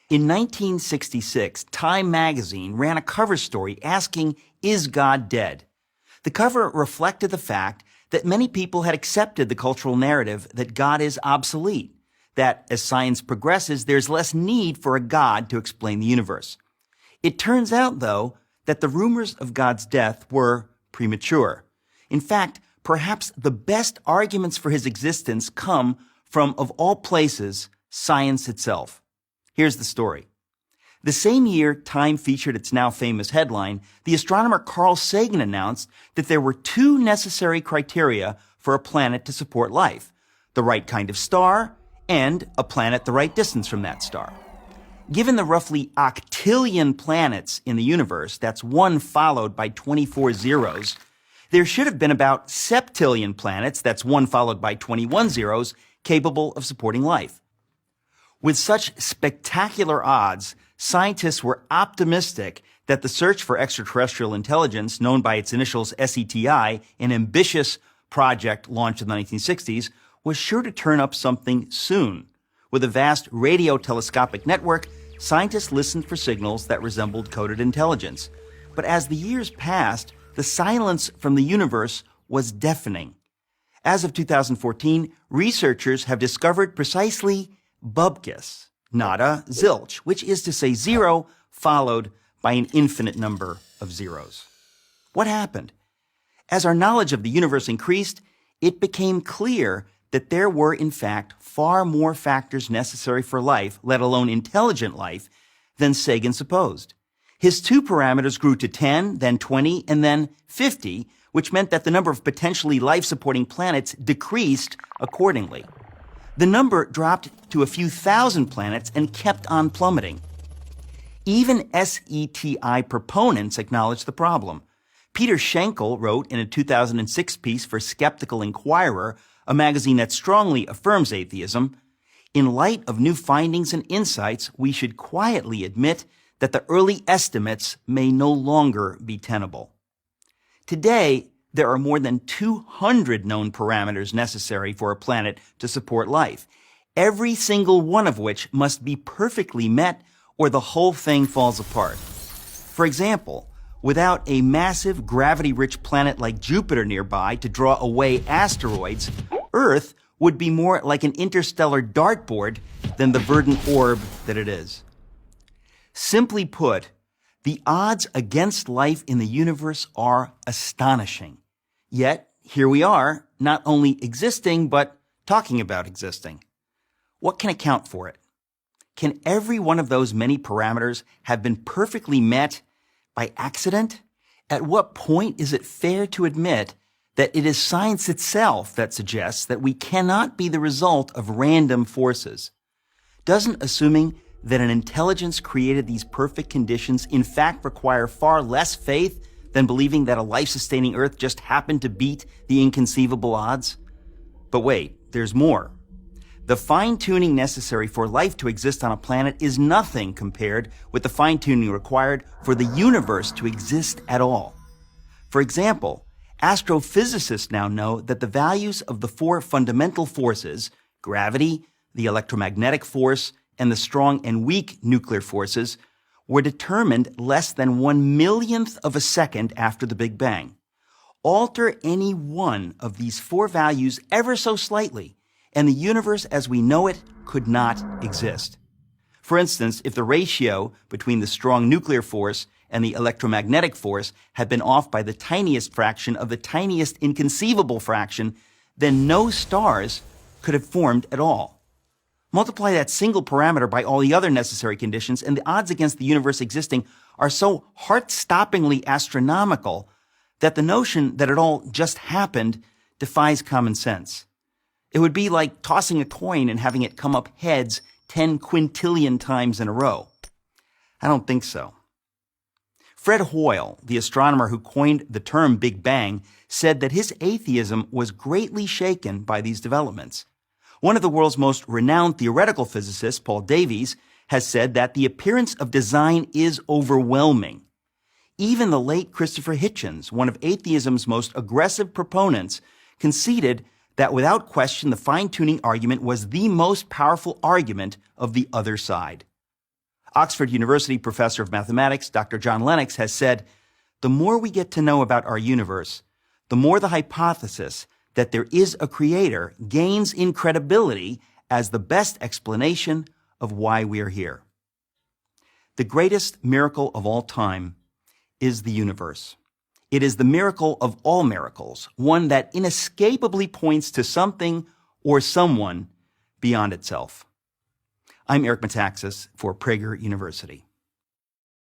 In 1966, Time magazine ran a cover story asking, "Is God dead?" The cover reflected the fact that many people had accepted the cultural narrative that God is obsolete, that as science progresses, there's less need for a God to explain the universe. It turns out, though, that the rumors of God's death were premature. In fact, perhaps the best arguments for his existence come from, of all places, science itself. Here's the story. The same year Time featured its now famous headline, the astronomer Carl Sagan announced that there were two necessary criteria for a planet to support life: the right kind of star and a planet the right distance from that star. Given the roughly octillion planets in the universe, that's one followed by 24 zeros, there should have been about septillion planets, that's one followed by 21 zeros, capable of supporting life. With such spectacular odds, scientists were optimistic that the search for extraterrestrial intelligence, known by its initials SETI, an ambitious project launched in the 1960s, was sure to turn up something soon. With a vast radio telescopic network, scientists listened for signals that resembled coded intelligence. But as the years passed, the silence from the universe was deafening. As of 2014, researchers have discovered precisely bupkis, nada, zilch, which is to say zero followed by an infinite number of zeros. What happened? As our knowledge of the universe increased, it became clear that there were, in fact, far more factors necessary for life, let alone intelligent life, than Sagan supposed. His two parameters grew to 10, then 20, and then 50, which meant that the number of potentially life-supporting planets decreased accordingly. The number dropped to a few thousand planets and kept on plummeting. Even SETI proponents acknowledged the problem. Peter Schenkel wrote in a 2006 piece for Skeptical Inquirer, a magazine that strongly affirms atheism, "In light of new findings and insights, we should quietly admit that the early estimates may no longer be tenable." Today, there are more than 200 known parameters necessary for a planet to support life, every single one of which must be perfectly met or the whole thing falls apart. For example, without a massive gravity-rich planet like Jupiter nearby to draw away asteroids, Earth would be more like an interstellar dartboard than the verdant orb that it is. Simply put, the odds against life in the universe are astonishing. Yet, here we are, not only existing, but talking about existing. What can account for it? Can every one of those many parameters have been perfectly met by accident? At what point is it fair to admit that it is science itself that suggests that we cannot be the result of random forces? Doesn't assuming that an intelligence created these perfect conditions in fact require far less faith than believing that a life-sustaining Earth just happened to beat the inconceivable odds? But wait, there's more. The fine-tuning necessary for life to exist on a planet is nothing compared with the fine-tuning required for the universe to exist at all. For example, astrophysicists now know that the values of the four fundamental forces, gravity, the electromagnetic force, and the strong and weak nuclear forces, were determined less than 1/1,000,000th of a second after the Big Bang. Alter any one of these four values ever so slightly, and the universe as we know it could not exist. For instance, if the ratio between the strong nuclear force and the electromagnetic force had been off by the tiniest fraction of the tiniest inconceivable fraction, then no stars could have formed at all. Multiply that single parameter by all the other necessary conditions, and the odds against the universe existing are so heart-stoppingly astronomical that the notion that it all just happened defies common sense. It would be like tossing a coin and having it come up heads 10 quintillion times in a row. I don't think so. Fred Hoyle, the astronomer who coined the term Big Bang, said that his atheism was greatly shaken by these developments. One of the world's most renowned theoretical physicists, Paul Davies, has said that the appearance of design is overwhelming. Even the late Christopher Hitchens, one of atheism's most aggressive proponents, conceded that without question the fine-tuning argument was the most powerful argument of the other side. Oxford University professor of mathematics, Dr. John Lennox, has said, the more we get to know about our universe, the more the hypothesis that there is a creator gains in credibility as the best explanation of why we are here. The greatest miracle of all time is the universe. It is the miracle of all miracles, one that inescapably points to something or someone beyond itself. I'm Eric Metaxas for Prager University.